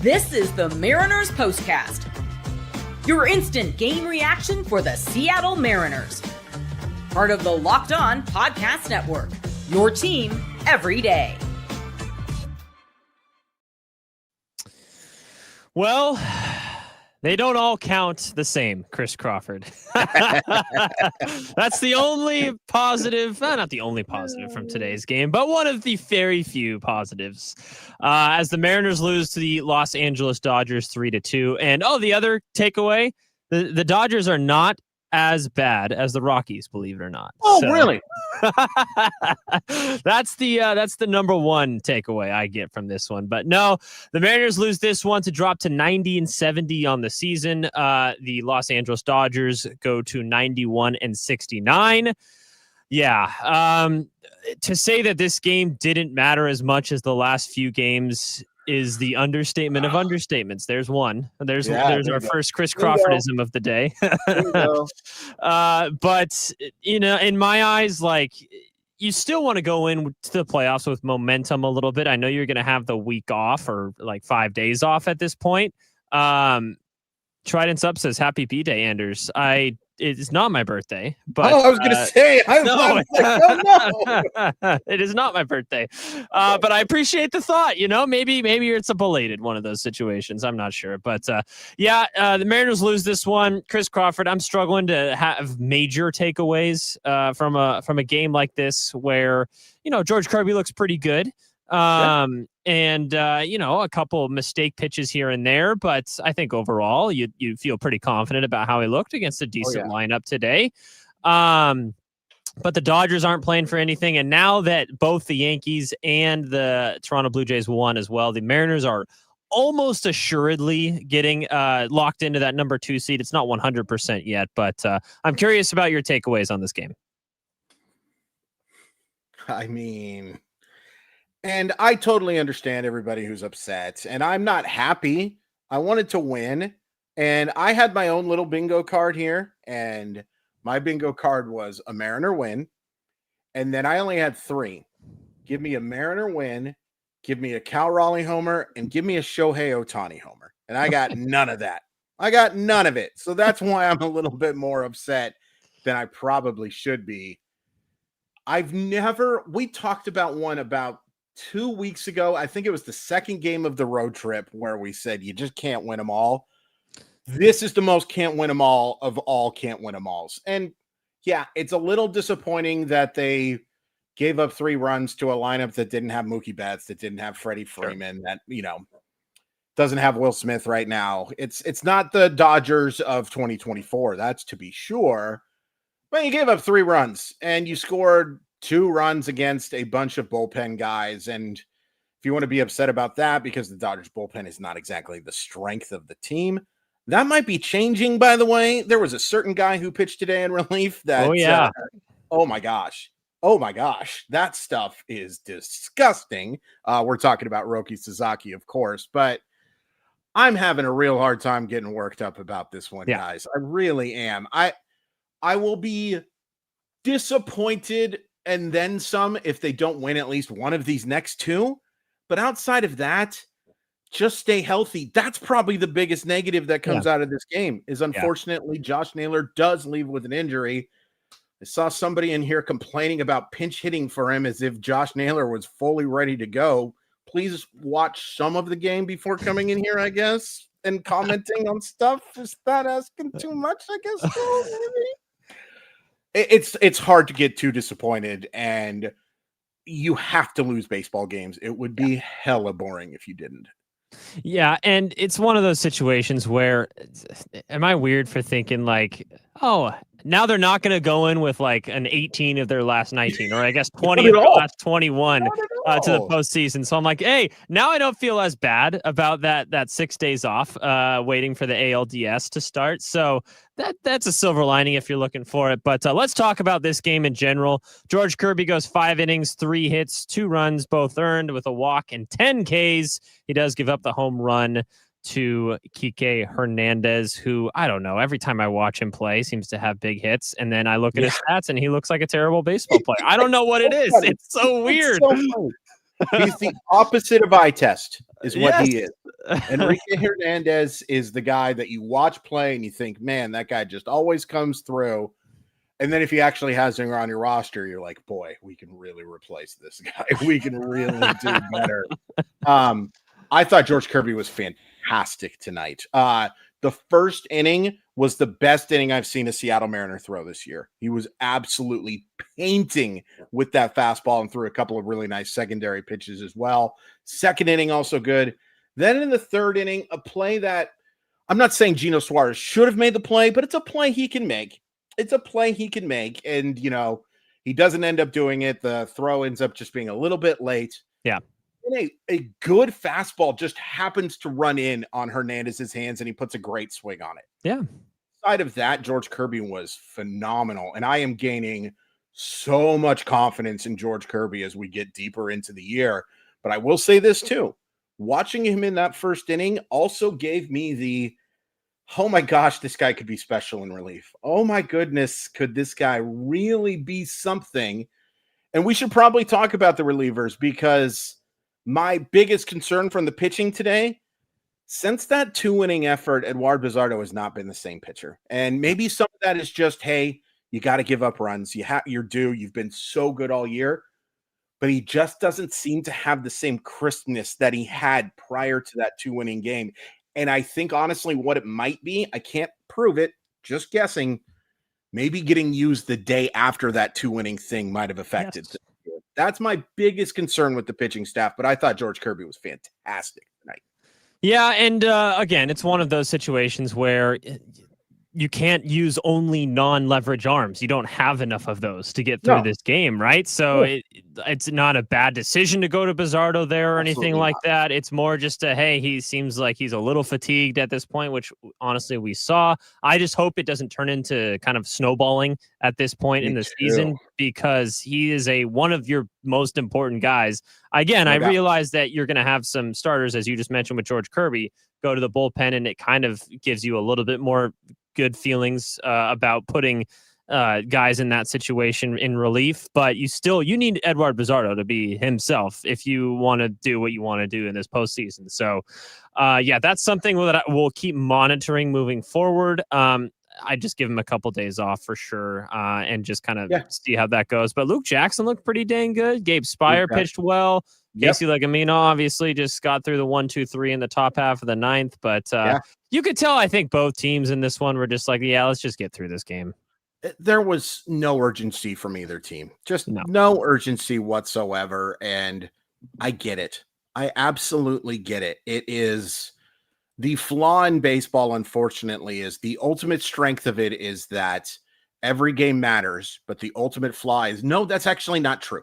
This is the Mariners POSTCAST, your instant game reaction for the Seattle Mariners. Part of the Locked On Podcast Network, your team every day. Well, they don't all count the same, Chris Crawford. That's the only positive, not the only positive from today's game, but one of the very few positives. As the Mariners lose to the Los Angeles Dodgers 3-2. And the other takeaway, the Dodgers are not as bad as the Rockies, believe it or not. Oh, really? That's the number one takeaway I get from this one. But no, the Mariners lose this one to drop to 90-70 on the season. The Los Angeles Dodgers go to 91-69. Yeah. To say that this game didn't matter as much as the last few games is the understatement of understatements. There's one. There's our first Chris Crawfordism of the day. But in my eyes, like, you still want to go into the playoffs with momentum a little bit. I know you're going to have the week off or like 5 days off at this point. Trident Sub says, "Happy B-Day, Anders." It's not my birthday, but I was going to say, no, it is not my birthday. But I appreciate the thought. Maybe it's a belated one of those situations. I'm not sure, but the Mariners lose this one. Chris Crawford, I'm struggling to have major takeaways from a game like this where George Kirby looks pretty good. And a couple of mistake pitches here and there, but I think overall you feel pretty confident about how he looked against a decent lineup today. But the Dodgers aren't playing for anything, and now that both the Yankees and the Toronto Blue Jays won as well, the Mariners are almost assuredly getting locked into that number 2 seed. It's not 100% yet, but I'm curious about your takeaways on this game. And I totally understand everybody who's upset, and I'm not happy. I wanted to win, and I had my own little bingo card here, and my bingo card was a Mariner win, and then I only had 3. Give me a Mariner win, give me a Cal Raleigh homer, and give me a Shohei Ohtani homer, and I got none of that. I got none of it, so that's why I'm a little bit more upset than I probably should be. We talked about one about 2 weeks ago. I think it was the second game of the road trip where we said you just can't win them all. This is the most can't win them all of all can't win them alls. And yeah, it's a little disappointing that they gave up 3 runs to a lineup that didn't have Mookie Betts, that didn't have Freddie Freeman, that doesn't have Will Smith right now. It's not the Dodgers of 2024, that's to be sure. But you gave up 3 runs and you scored 2 runs against a bunch of bullpen guys. And if you want to be upset about that because the Dodgers bullpen is not exactly the strength of the team, that might be changing, by the way. There was a certain guy who pitched today in relief that, oh my gosh, that stuff is disgusting. We're talking about Roki Sasaki, of course, but I'm having a real hard time getting worked up about this one, guys. I really am. I will be disappointed and then some if they don't win at least one of these next 2. But outside of that, just stay healthy. That's probably the biggest negative that comes out of this game is, unfortunately, Josh Naylor does leave with an injury. I saw somebody in here complaining about pinch hitting for him as if Josh Naylor was fully ready to go. Please watch some of the game before coming in here, I guess, and commenting on stuff. Is that asking too much, I guess? Maybe? It's hard to get too disappointed, and you have to lose baseball games. It would be hella boring if you didn't. Yeah, and it's one of those situations where, am I weird for thinking like, now they're not going to go in with like an 18 of their last 19, or I guess 20 of their last 21 to the postseason. So I'm like, hey, now I don't feel as bad about that 6 days off waiting for the ALDS to start. So that's a silver lining if you're looking for it. But let's talk about this game in general. George Kirby goes 5 innings, 3 hits, 2 runs, both earned with a walk and 10 Ks. He does give up the home run to Kike Hernandez, who, I don't know, every time I watch him play, seems to have big hits. And then I look at his stats and he looks like a terrible baseball player. I don't know what it is. It's so weird. He's the opposite of eye test is what he is. Enrique Hernandez is the guy that you watch play and you think, man, that guy just always comes through. And then if he actually has him on your roster, you're like, boy, we can really replace this guy. We can really do better. I thought George Kirby was fantastic tonight. The first inning was the best inning I've seen a Seattle Mariner throw this year. He was absolutely painting with that fastball and threw a couple of really nice secondary pitches as well. Second inning, also good. Then in the third inning, a play that I'm not saying Gino Suarez should have made the play, but it's a play he can make. It's a play he can make. And, you know, he doesn't end up doing it. The throw ends up just being a little bit late. Yeah. And a good fastball just happens to run in on Hernandez's hands, and he puts a great swing on it. Yeah. Aside of that, George Kirby was phenomenal. And I am gaining so much confidence in George Kirby as we get deeper into the year. But I will say this too. Watching him in that first inning also gave me the, oh my gosh, this guy could be special in relief. Oh my goodness, could this guy really be something? And we should probably talk about the relievers, because my biggest concern from the pitching today, since that 2-inning effort, Eduardo Bizardo has not been the same pitcher. And maybe some of that is just, hey, you got to give up runs. You're due. You've been so good all year. But he just doesn't seem to have the same crispness that he had prior to that 2-inning game. And I think, honestly, what it might be, I can't prove it, just guessing, maybe getting used the day after that 2-inning thing might have affected. Yes. That's my biggest concern with the pitching staff, but I thought George Kirby was fantastic tonight. Yeah, and again, it's one of those situations where you can't use only non-leverage arms. You don't have enough of those to get through this game, right? So it's not a bad decision to go to Bizardo there or anything like that. It's more just hey, he seems like he's a little fatigued at this point, which honestly we saw. I just hope it doesn't turn into kind of snowballing at this point in the season, because he is one of your most important guys. Again, I realize that you're going to have some starters, as you just mentioned with George Kirby, go to the bullpen, and it kind of gives you a little bit more good feelings about putting guys in that situation in relief, but you need Eduardo Bizardo to be himself if you want to do what you want to do in this postseason. So that's something that we'll keep monitoring moving forward. I just give him a couple days off for sure, and just kind of see how that goes. But Luke Jackson looked pretty dang good. Gabe Spire pitched well. Casey Legamino obviously just got through the 1-2-3 in the top half of the ninth, but you could tell, I think both teams in this one were just like, let's just get through this game. There was no urgency from either team, just no urgency whatsoever. And I get it. I absolutely get it. It is the flaw in baseball, unfortunately, is the ultimate strength of it is that every game matters, but the ultimate flaw is, no, that's actually not true.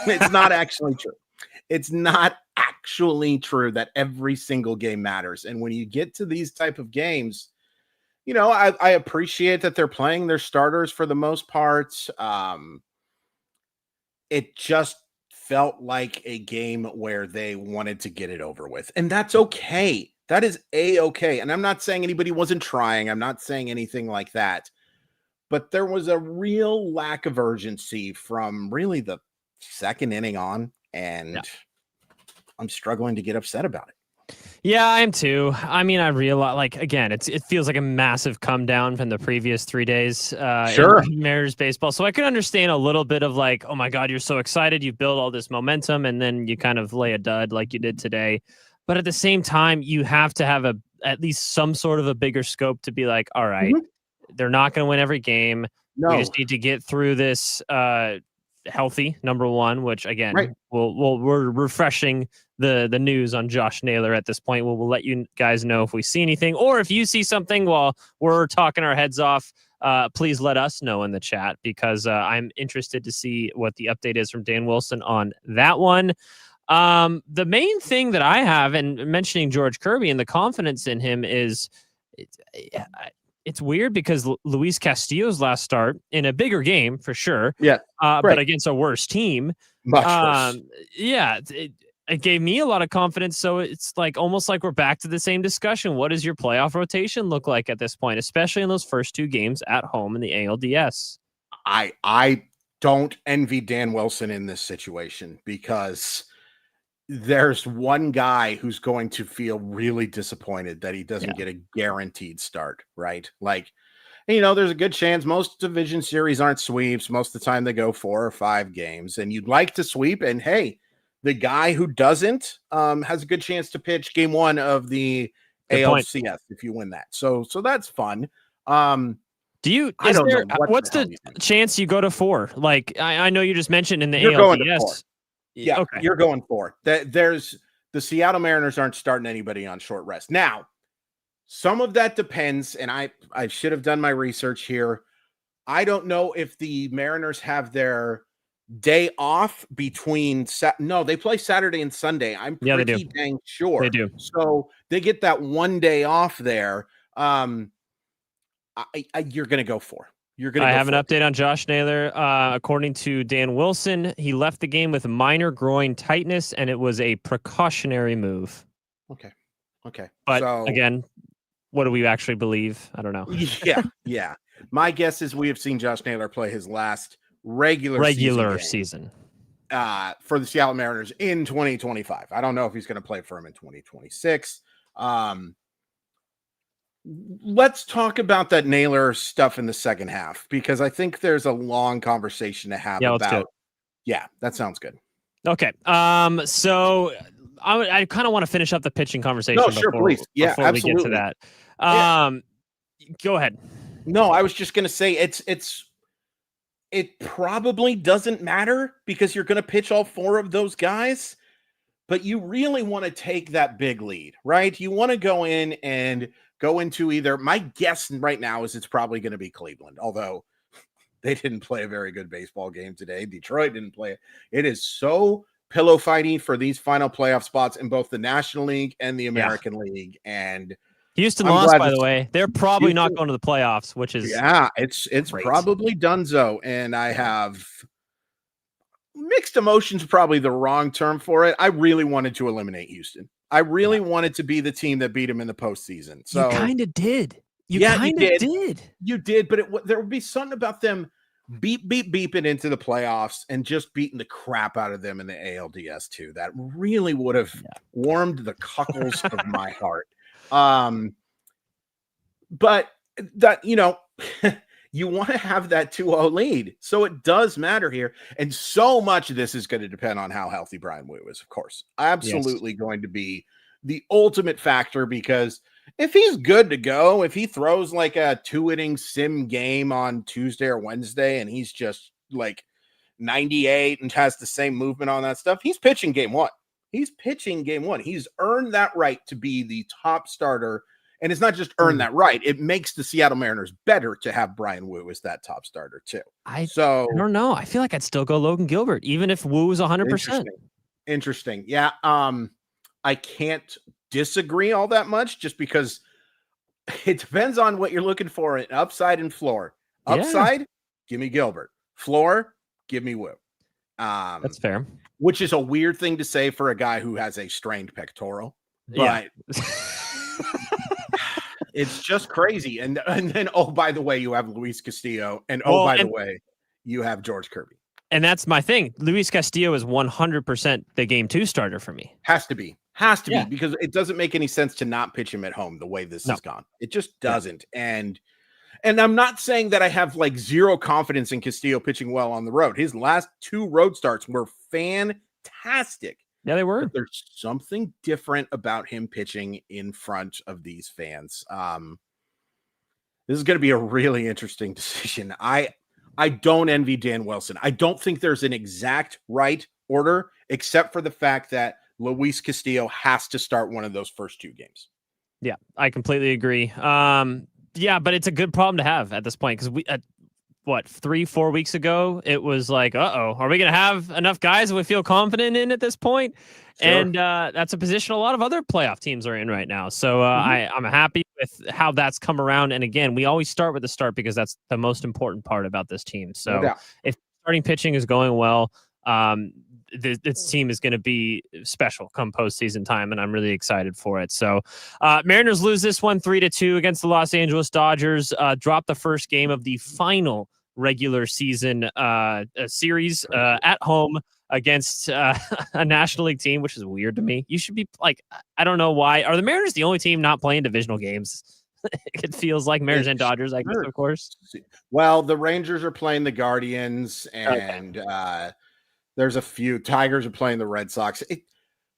It's not actually true. It's not actually true that every single game matters. And when you get to these type of games, you know, I appreciate that they're playing their starters for the most part. It just felt like a game where they wanted to get it over with. And that's okay. That is A-okay. And I'm not saying anybody wasn't trying. I'm not saying anything like that. But there was a real lack of urgency from really the second inning on. And I'm struggling to get upset about it. Yeah, I am too. I mean, I realize, like, again, it feels like a massive come down from the previous 3 days in Mariners baseball. So I could understand a little bit of like, oh my God, you're so excited. You've built all this momentum, and then you kind of lay a dud like you did today. But at the same time, you have to have at least some sort of a bigger scope to be like, all right, they're not going to win every game. No. We just need to get through this healthy, number one, which again, we're refreshing the news on Josh Naylor at this point. We'll let you guys know if we see anything, or if you see something while we're talking our heads off, please let us know in the chat, because I'm interested to see what the update is from Dan Wilson on that one. The main thing that I have, and mentioning George Kirby and the confidence in him, is it's weird because Luis Castillo's last start in a bigger game for sure. But against a worse team. Much worse. It gave me a lot of confidence. So it's like almost like we're back to the same discussion. What does your playoff rotation look like at this point, especially in those first two games at home in the ALDS? I don't envy Dan Wilson in this situation, because there's one guy who's going to feel really disappointed that he doesn't get a guaranteed start, right? Like, there's a good chance most division series aren't sweeps. Most of the time they go 4 or 5 games, and you'd like to sweep. And hey, the guy who doesn't has a good chance to pitch game 1 of the ALCS if you win that. So that's fun. What's the chance you go to 4? Like, I know you just mentioned in the You're ALCS. Going to 4. Yeah, okay. You're going 4. There's the Seattle Mariners aren't starting anybody on short rest. Now, some of that depends, and I should have done my research here. I don't know if the Mariners have their day off between no, they play Saturday and Sunday. I'm pretty dang sure they do. So they get that one day off there. You're going to go 4. I have an update on Josh Naylor. According to Dan Wilson, he left the game with minor groin tightness, and it was a precautionary move. Okay. But again, what do we actually believe? I don't know. Yeah. My guess is we have seen Josh Naylor play his last regular season for the Seattle Mariners in 2025. I don't know if he's going to play for him in 2026. Let's talk about that Naylor stuff in the second half, because I think there's a long conversation to have about. Yeah, that sounds good. Okay. So I kind of want to finish up the pitching conversation. No, sure, please. Yeah, before absolutely. we get to that. Go ahead. No, I was just going to say it probably doesn't matter because you're going to pitch all 4 of those guys, but you really want to take that big lead, right? You want to go in and go into either, my guess right now is it's probably going to be Cleveland, although they didn't play a very good baseball game today. Detroit didn't play it. It is so pillow fighting for these final playoff spots in both the National League and the American League. And Houston lost, by the way. They're probably not going to the playoffs, which is it's great. Probably donezo. And I have mixed emotions, probably the wrong term for it. I really wanted to eliminate Houston. I really wanted to be the team that beat him in the postseason. So you kind of did. You did. You did, but there would be something about them beeping into the playoffs and just beating the crap out of them in the ALDS too. That really would have warmed the cockles of my heart. But that, you want to have that 2-0 lead. So it does matter here. And so much of this is going to depend on how healthy Brian Wu is, of course. Absolutely going to be the ultimate factor, because if he's good to go, if he throws like a 2-inning sim game on Tuesday or Wednesday and he's just like 98 and has the same movement on that stuff, he's pitching game 1. He's earned that right to be the top starter. And it's not just earn that right. It makes the Seattle Mariners better to have Brian Wu as that top starter too. I don't know. I feel like I'd still go Logan Gilbert, even if Wu is 100%. Interesting. Yeah. I can't disagree all that much, just because it depends on what you're looking for in upside and floor. Upside, give me Gilbert. Floor, give me Wu. That's fair. Which is a weird thing to say for a guy who has a strained pectoral. But it's just crazy. And then, oh, by the way, you have Luis Castillo. And by the way, you have George Kirby. And that's my thing. Luis Castillo is 100% the game 2 starter for me. Has to be, because it doesn't make any sense to not pitch him at home the way this has gone. It just doesn't. And I'm not saying that I have like zero confidence in Castillo pitching well on the road. His last 2 road starts were fantastic. Yeah, they were. But there's something different about him pitching in front of these fans. This is going to be a really interesting decision. I don't envy Dan Wilson. I don't think there's an exact right order, except for the fact that Luis Castillo has to start one of those first 2 games. Yeah, I completely agree. But it's a good problem to have at this point, because we 3-4 weeks ago, it was like, are we going to have enough guys that we feel confident in at this point? Sure. And that's a position a lot of other playoff teams are in right now. So I'm happy with how that's come around. And again, we always start with the start, because that's the most important part about this team. So if starting pitching is going well, this team is going to be special come postseason time, and I'm really excited for it. So Mariners lose this one 3-2 against the Los Angeles Dodgers, drop the first game of the final regular season series at home against a National League team, which is weird to me. You should be like, I don't know why. Are the Mariners the only team not playing divisional games? It feels like Mariners and Dodgers, I guess, of course. Well, the Rangers are playing the Guardians, and there's a few. Tigers are playing the Red Sox.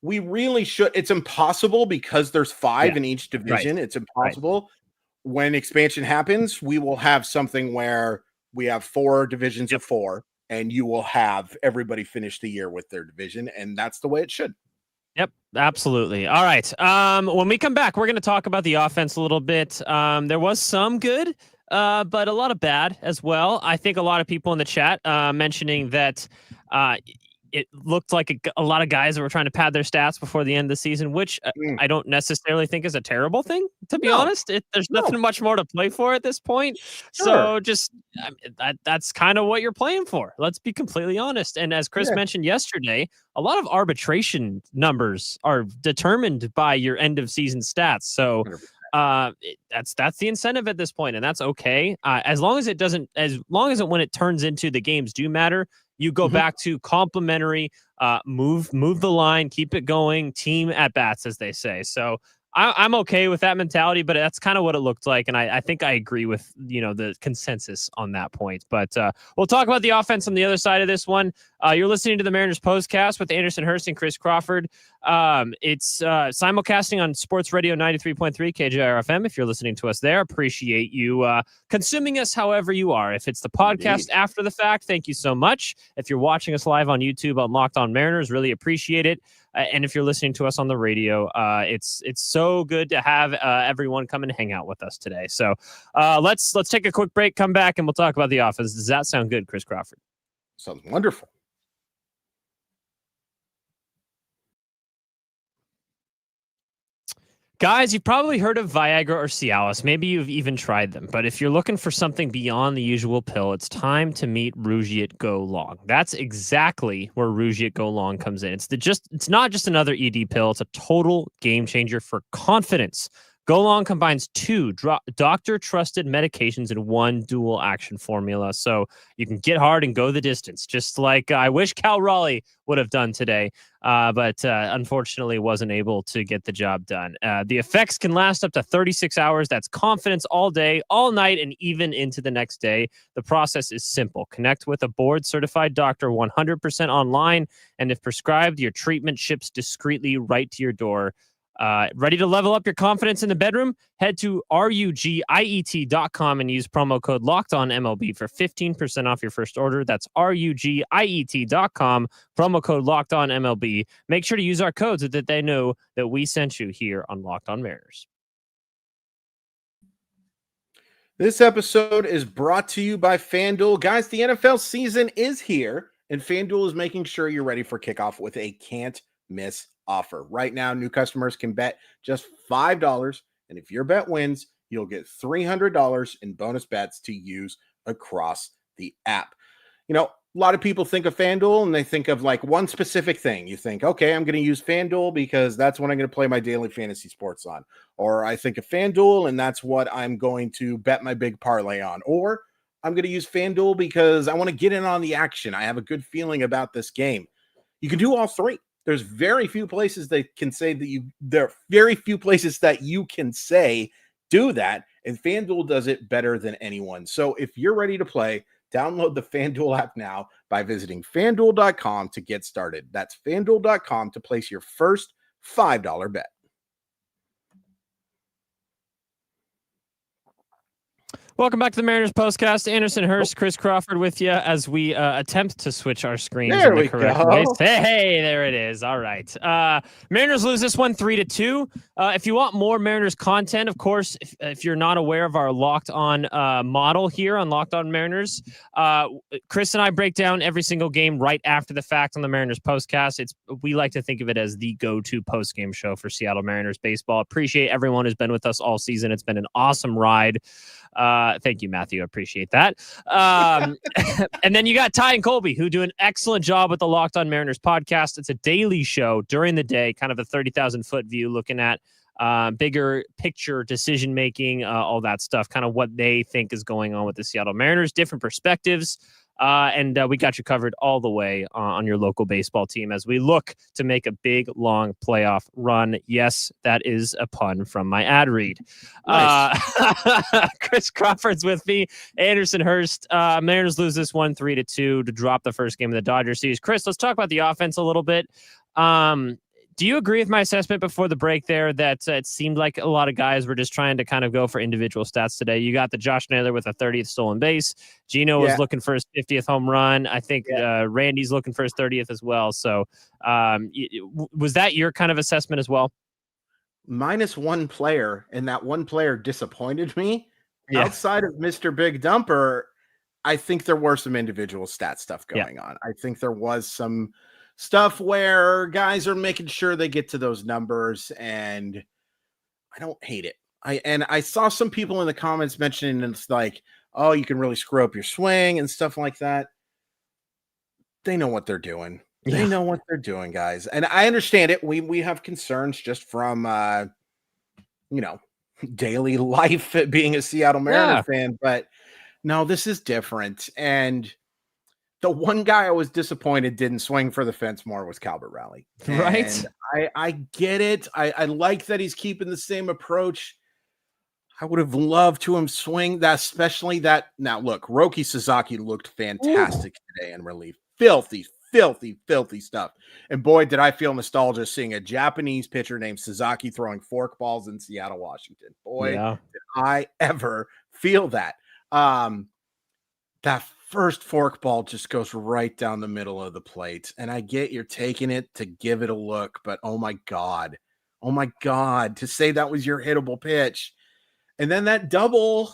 We really should. It's impossible because there's 5 in each division. Right. It's impossible. Right. When expansion happens, we will have something where we have 4 divisions of 4, and you will have everybody finish the year with their division, and that's the way it should. Yep, absolutely. All right. When we come back, we're going to talk about the offense a little bit. There was some good, but a lot of bad as well. I think a lot of people in the chat mentioning that it looked like a lot of guys that were trying to pad their stats before the end of the season, which I don't necessarily think is a terrible thing, to be honest. There's nothing much more to play for at this point. Sure. So just that's kind of what you're playing for. Let's be completely honest. And as Chris mentioned yesterday, a lot of arbitration numbers are determined by your end of season stats. So that's the incentive at this point, and that's okay. As long as when it turns into the games do matter, you go back to complimentary, move the line, keep it going, team at bats, as they say. So I'm okay with that mentality, but that's kind of what it looked like. And I think I agree with, the consensus on that point. But we'll talk about the offense on the other side of this one. You're listening to the Mariners Postcast with Anderson Hurst and Chris Crawford. It's simulcasting on Sports Radio 93.3 KJR-FM. If you're listening to us there, appreciate you consuming us however you are. If it's the podcast after the fact, thank you so much. If you're watching us live on YouTube on Locked On Mariners, really appreciate it. And if you're listening to us on the radio, it's so good to have everyone come and hang out with us today. So let's take a quick break, come back, and we'll talk about the offense. Does that sound good, Chris Crawford? Sounds wonderful. Guys, you've probably heard of Viagra or Cialis. Maybe you've even tried them. But if you're looking for something beyond the usual pill, it's time to meet Rougiet Go Long. That's exactly where Rougiet Go Long comes in. It's not just another ED pill. It's a total game changer for confidence. Go Long combines 2 doctor-trusted medications in one dual-action formula, so you can get hard and go the distance, just like I wish Cal Raleigh would have done today, but unfortunately wasn't able to get the job done. The effects can last up to 36 hours. That's confidence all day, all night, and even into the next day. The process is simple. Connect with a board-certified doctor 100% online, and if prescribed, your treatment ships discreetly right to your door. Ready to level up your confidence in the bedroom? Head to rugiet.com and use promo code LOCKEDONMLB for 15% off your first order. That's rugiet.com, promo code LOCKEDONMLB. Make sure to use our code so that they know that we sent you here on Locked On Mariners. This episode is brought to you by FanDuel. Guys, the NFL season is here, and FanDuel is making sure you're ready for kickoff with a can't-miss offer. Right now, new customers can bet just $5, and if your bet wins, you'll get $300 in bonus bets to use across the app. A lot of people think of FanDuel and they think of like one specific thing. You think, okay, I'm going to use FanDuel because that's what I'm going to play my daily fantasy sports on. Or I think of FanDuel and that's what I'm going to bet my big parlay on. Or I'm going to use FanDuel because I want to get in on the action. I have a good feeling about this game. You can do all three. There's very few places that can say that there are very few places that you can say do that, and FanDuel does it better than anyone. So if you're ready to play, download the FanDuel app now by visiting FanDuel.com to get started. That's FanDuel.com to place your first $5 bet. Welcome back to the Mariners Postcast. Anderson Hurst, Chris Crawford with you as we attempt to switch our screens in the correct way. Hey, there it is. All right. Mariners lose this one 3-2. If you want more Mariners content, of course, if you're not aware of our Locked On model here on Locked On Mariners, Chris and I break down every single game right after the fact on the Mariners Postcast. We like to think of it as the go-to post-game show for Seattle Mariners baseball. Appreciate everyone who's been with us all season. It's been an awesome ride. Thank you, Matthew. I appreciate that. And then you got Ty and Colby, who do an excellent job with the Locked On Mariners podcast. It's a daily show during the day, kind of a 30,000-foot view looking at bigger picture decision-making, all that stuff, kind of what they think is going on with the Seattle Mariners, different perspectives. And we got you covered all the way on your local baseball team as we look to make a big, long playoff run. Yes, that is a pun from my ad read. Nice. Chris Crawford's with me. Anderson Hurst. Mariners lose this one 3-2 to drop the first game of the Dodgers series. Chris, let's talk about the offense a little bit. Do you agree with my assessment before the break there that it seemed like a lot of guys were just trying to kind of go for individual stats today? You got the Josh Naylor with a 30th stolen base. Gino was looking for his 50th home run. I think Randy's looking for his 30th as well. So was that your kind of assessment as well? Minus one player, and that one player disappointed me. Outside of Mr. Big Dumper, I think there were some individual stat stuff going on. I think there was some stuff where guys are making sure they get to those numbers, and I don't hate it. I saw some people in the comments mentioning it's like, oh, you can really screw up your swing and stuff like that. They know what they're doing. They know what they're doing, guys. And I understand it. We have concerns just from daily life being a Seattle Mariner fan, but no, this is different. And the one guy I was disappointed didn't swing for the fence more was Calvert Raleigh. Right. And I get it. I like that he's keeping the same approach. I would have loved to him swing that, especially that. Now, look, Roki Sasaki looked fantastic today in relief. Filthy stuff. And boy, did I feel nostalgia seeing a Japanese pitcher named Sasaki throwing forkballs in Seattle, Washington. Boy, did I ever feel that. That first forkball just goes right down the middle of the plate. And I get you're taking it to give it a look, but oh my God, to say that was your hittable pitch. And then that double,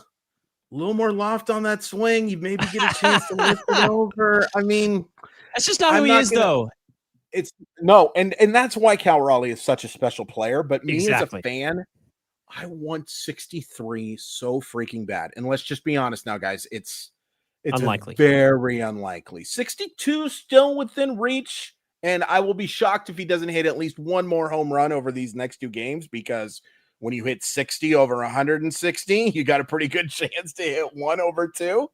a little more loft on that swing, you maybe get a chance to lift it over. I mean, that's just not who he is, though. It's no, and that's why Cal Raleigh is such a special player. But me as a fan, I want 63 so freaking bad. And let's just be honest now, guys. It's unlikely, very unlikely. 62 still within reach, and I will be shocked if he doesn't hit at least one more home run over these next two games, because when you hit 60 over 160, you got a pretty good chance to hit one over two.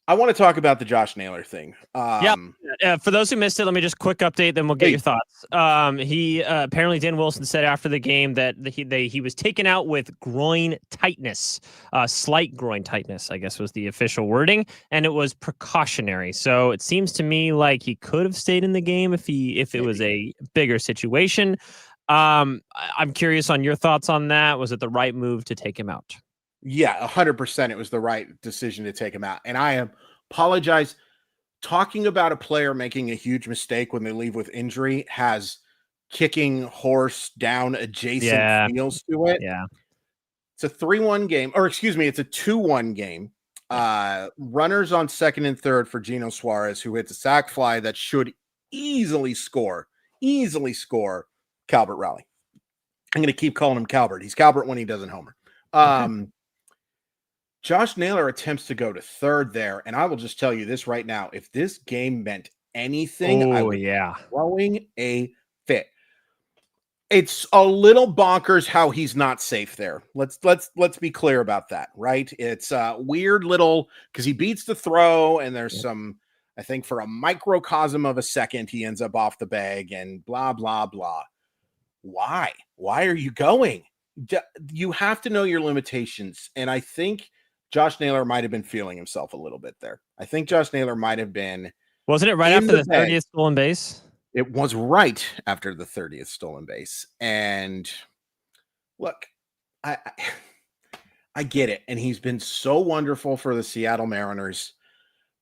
I want to talk about the Josh Naylor thing. For those who missed it, let me just quick update, then we'll get your thoughts. He apparently Dan Wilson said after the game that he was taken out with groin tightness, slight groin tightness, I guess was the official wording, and it was precautionary. So it seems to me like he could have stayed in the game if it was a bigger situation. I'm curious on your thoughts on that. Was it the right move to take him out? Yeah, 100%. It was the right decision to take him out. And I apologize. Talking about a player making a huge mistake when they leave with injury has kicking horse down adjacent feels to it. Yeah. It's a 3-1 game, or excuse me, it's a 2-1 game. Runners on second and third for Gino Suarez, who hits a sac fly that should easily score Calvert Raleigh. I'm going to keep calling him Calvert. He's Calvert when he doesn't homer. Josh Naylor attempts to go to third there, and I will just tell you this right now. If this game meant anything, I would be throwing a fit. It's a little bonkers how he's not safe there. Let's be clear about that, right? It's a weird little, because he beats the throw, and there's some, I think for a microcosm of a second, he ends up off the bag and blah, blah, blah. Why? Why are you going? You have to know your limitations. And I think Josh Naylor might have been feeling himself a little bit there. I think Josh Naylor might have been. Wasn't it right after the 30th stolen base? It was right after the 30th stolen base. And look, I get it. And he's been so wonderful for the Seattle Mariners.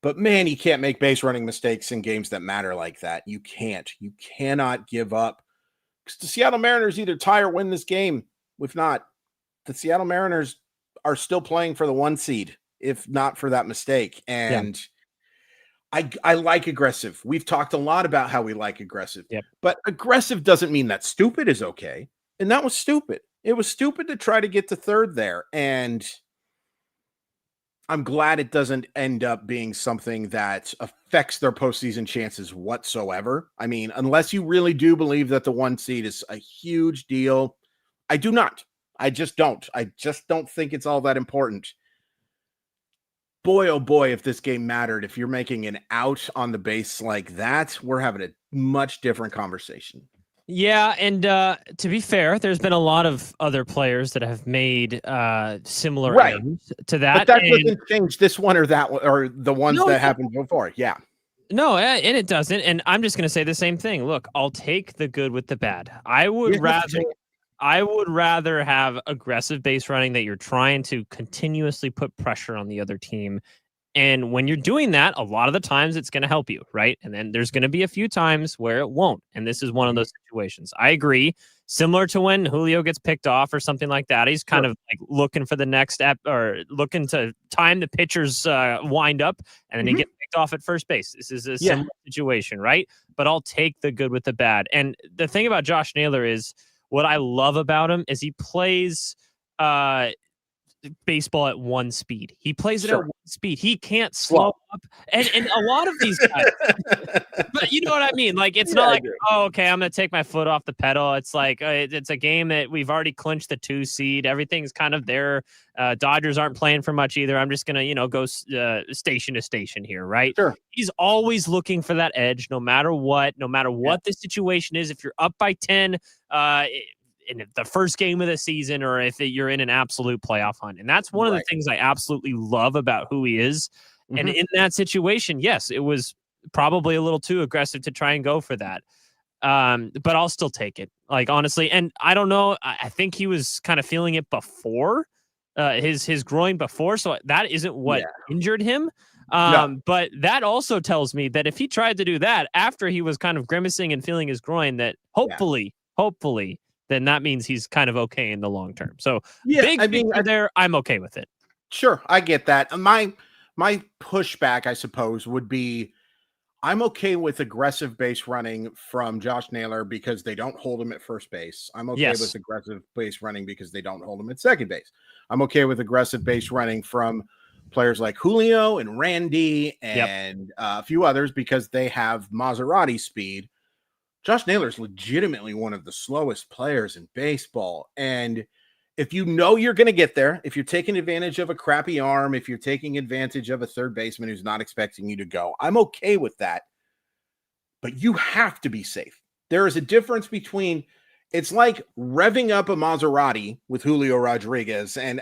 But man, you can't make base running mistakes in games that matter like that. You can't. You cannot give up. Because the Seattle Mariners either tie or win this game. If not, the Seattle Mariners are still playing for the 1 seed, if not for that mistake. And I like aggressive. We've talked a lot about how we like aggressive. But aggressive doesn't mean that stupid is okay. And that was stupid. It was stupid to try to get to third there. And I'm glad it doesn't end up being something that affects their postseason chances whatsoever. I mean, unless you really do believe that the 1 seed is a huge deal. I do not. I just don't think it's all that important. boy, oh boy, if this game mattered, if you're making an out on the base like that, we're having a much different conversation. Yeah, and to be fair, there's been a lot of other players that have made similar errors to that. But that doesn't change this one or that one or the ones that happened before. Yeah. No, and it doesn't. And I'm just going to say the same thing. Look, I'll take the good with the bad. I would rather have aggressive base running that you're trying to continuously put pressure on the other team. And when you're doing that, a lot of the times it's going to help you, right? And then there's going to be a few times where it won't. And this is one of those situations. I agree. Similar to when Julio gets picked off or something like that. He's kind of like looking for the next step or looking to time the pitcher's wind up, and then he gets picked off at first base. This is a similar situation, right? But I'll take the good with the bad. And the thing about Josh Naylor is what I love about him is he plays baseball at one speed. He plays it at one speed. He can't slow up. And a lot of these guys, but you know what I mean? Like, it's not like, oh, okay, I'm going to take my foot off the pedal. It's like, it's a game that we've already clinched the 2 seed. Everything's kind of there. Dodgers aren't playing for much either. I'm just going to, go station to station here, right? Sure. He's always looking for that edge, no matter what the situation is. If you're up by 10, in the first game of the season, or if you're in an absolute playoff hunt. And that's one of the things I absolutely love about who he is. And in that situation, yes, it was probably a little too aggressive to try and go for that. But I'll still take it, like, honestly. And I don't know, I think he was kind of feeling it before his groin before. So that isn't what injured him. But that also tells me that if he tried to do that after he was kind of grimacing and feeling his groin, that hopefully, then that means he's kind of okay in the long term. So I'm okay with it. Sure, I get that. My pushback, I suppose, would be I'm okay with aggressive base running from Josh Naylor because they don't hold him at first base. I'm okay with aggressive base running because they don't hold him at second base. I'm okay with aggressive base running from players like Julio and Randy and a few others because they have Maserati speed. Josh Naylor is legitimately one of the slowest players in baseball. And if you know you're going to get there, if you're taking advantage of a crappy arm, if you're taking advantage of a third baseman who's not expecting you to go, I'm okay with that. But you have to be safe. There is a difference between, it's like revving up a Maserati with Julio Rodriguez and,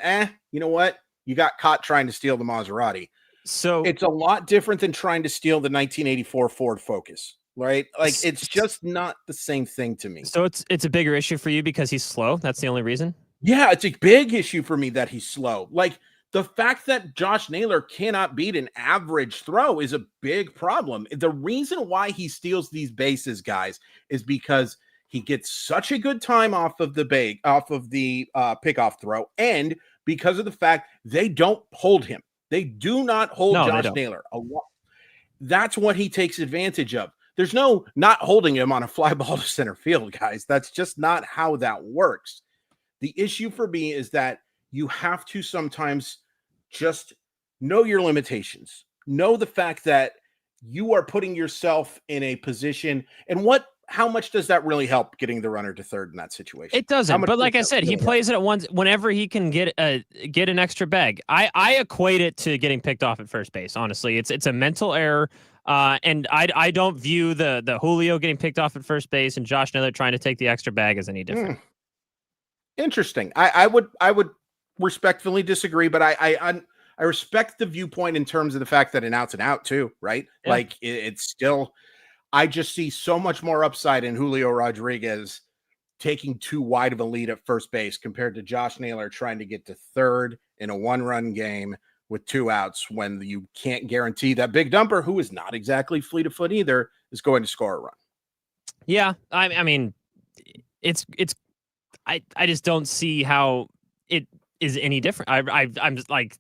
you know what? You got caught trying to steal the Maserati. So it's a lot different than trying to steal the 1984 Ford Focus. Right? Like, it's just not the same thing to me. So it's a bigger issue for you because he's slow. That's the only reason. Yeah, it's a big issue for me that he's slow. Like, the fact that Josh Naylor cannot beat an average throw is a big problem. The reason why he steals these bases, guys, is because he gets such a good time off of the pickoff throw, and because of the fact they don't hold him. They do not hold Josh Naylor. That's what he takes advantage of. There's no not holding him on a fly ball to center field, guys. That's just not how that works. The issue for me is that you have to sometimes just know your limitations. Know the fact that you are putting yourself in a position, and how much does that really help getting the runner to third in that situation? It doesn't. But like I said, he plays it at once whenever he can get an extra bag. I equate it to getting picked off at first base. Honestly, it's a mental error. And I don't view the Julio getting picked off at first base and Josh Naylor trying to take the extra bag as any different. Interesting. I would respectfully disagree, but I respect the viewpoint in terms of the fact that an out's an out too, right? Yeah. Like it's still, I just see so much more upside in Julio Rodriguez taking too wide of a lead at first base compared to Josh Naylor trying to get to third in a 1-run game with 2 outs when you can't guarantee that big dumper, who is not exactly fleet of foot either, is going to score a run. Yeah, I mean, I just don't see how it is any different. I'm just like,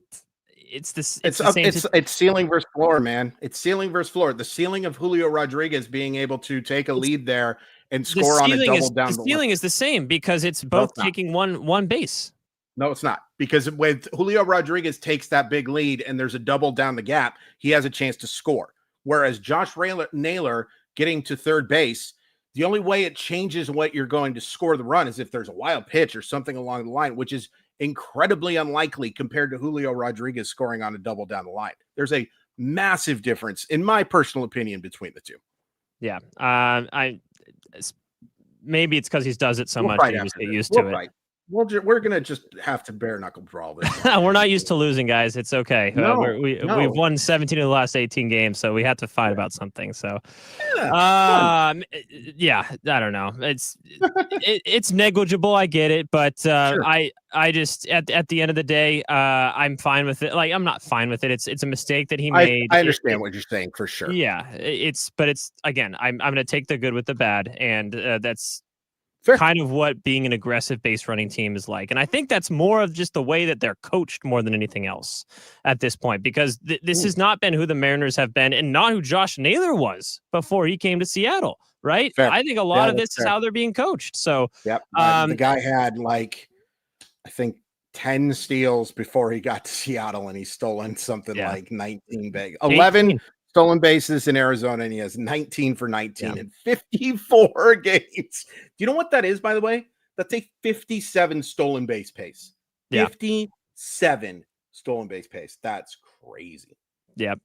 it's ceiling versus floor, man. It's ceiling versus floor. The ceiling of Julio Rodriguez being able to take a lead there and score on a double down. The ceiling is the same because it's both taking one base. No, it's not, because when Julio Rodriguez takes that big lead and there's a double down the gap, he has a chance to score. Whereas Josh Naylor getting to third base, the only way it changes what you're going to score the run is if there's a wild pitch or something along the line, which is incredibly unlikely compared to Julio Rodriguez scoring on a double down the line. There's a massive difference, in my personal opinion, between the two. Yeah. Maybe it's because he does it so much that you just get used to it. We're going to just have to bare knuckle brawl this. We're not used to losing, guys. It's okay. No, we've won 17 of the last 18 games, so we had to fight about something. So, yeah, I don't know. It's negligible. I get it, but sure. I just at the end of the day, I'm fine with it. Like, I'm not fine with it. It's a mistake that he made. I understand what you're saying for sure. Yeah, it's again, I'm going to take the good with the bad, and that's fair. Kind of what being an aggressive base running team is like. And I think that's more of just the way that they're coached more than anything else at this point, because this has not been who the Mariners have been and not who Josh Naylor was before he came to Seattle, right? Fair. I think a lot of this is how they're being coached. So, yep. The guy had I think 10 steals before he got to Seattle, and he's stolen something like 19 bags. 11 stolen bases in Arizona, and he has 19 for 19 in 54 games. Do you know what that is, by the way? That's a 57 stolen base pace. 57 stolen base pace. That's crazy. Yep.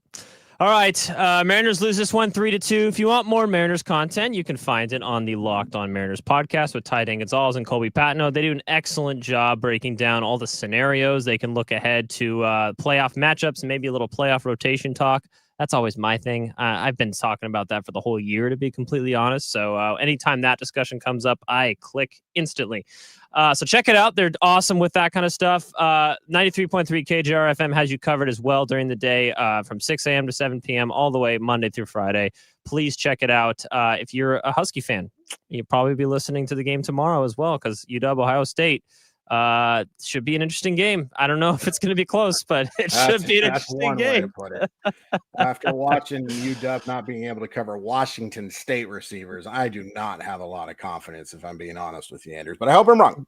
All right. Mariners lose this one 3-2. If you want more Mariners content, you can find it on the Locked On Mariners podcast with Ty Gonzalez and Colby Patino. They do an excellent job breaking down all the scenarios. They can look ahead to playoff matchups and maybe a little playoff rotation talk. That's always my thing. I've been talking about that for the whole year, to be completely honest. So anytime that discussion comes up, I click instantly. So check it out. They're awesome with that kind of stuff. 93.3 KJR FM has you covered as well during the day from 6 a.m. to 7 p.m. all the way Monday through Friday. Please check it out. If you're a Husky fan, you'll probably be listening to the game tomorrow as well, because UW Ohio State should be an interesting game. I don't know if it's going to be close, but it should be an interesting game. After watching UW not being able to cover Washington State receivers, I do not have a lot of confidence, if I'm being honest with you, Anders. But I hope I'm wrong.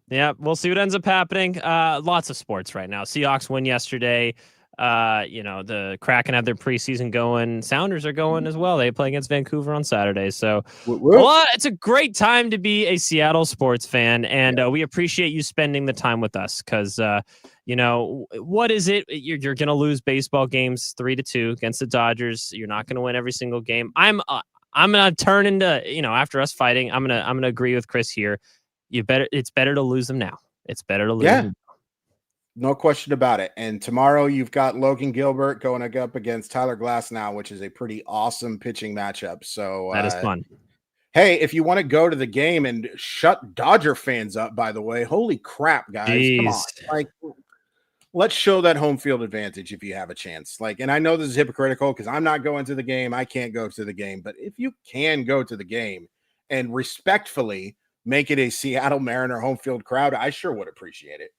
Yep. We'll see what ends up happening. Lots of sports right now. Seahawks win yesterday. The Kraken have their preseason going. Sounders are going as well. They play against Vancouver on Saturday. So it's a great time to be a Seattle sports fan. And we appreciate you spending the time with us, because, what is it? You're going to lose baseball games 3-2 against the Dodgers. You're not going to win every single game. I'm going to turn into, after us fighting, I'm going to agree with Chris here. It's better to lose them now. It's better to lose them. No question about it. And tomorrow you've got Logan Gilbert going up against Tyler Glasnow, which is a pretty awesome pitching matchup. So that is fun. Hey, if you want to go to the game and shut Dodger fans up, by the way, holy crap, guys. Jeez. Come on. Let's show that home field advantage if you have a chance. And I know this is hypocritical because I'm not going to the game. I can't go to the game. But if you can go to the game and respectfully make it a Seattle Mariner home field crowd, I sure would appreciate it.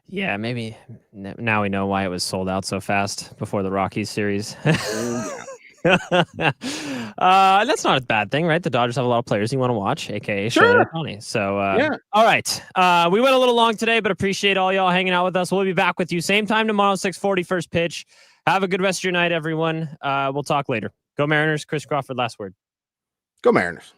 Yeah, maybe now we know why it was sold out so fast before the Rockies series. That's not a bad thing, right? The Dodgers have a lot of players you want to watch, aka Shohei Ohtani. So, all right. We went a little long today, but appreciate all y'all hanging out with us. We'll be back with you same time tomorrow, 6:40 first pitch. Have a good rest of your night, everyone. We'll talk later. Go Mariners. Chris Crawford, last word. Go Mariners.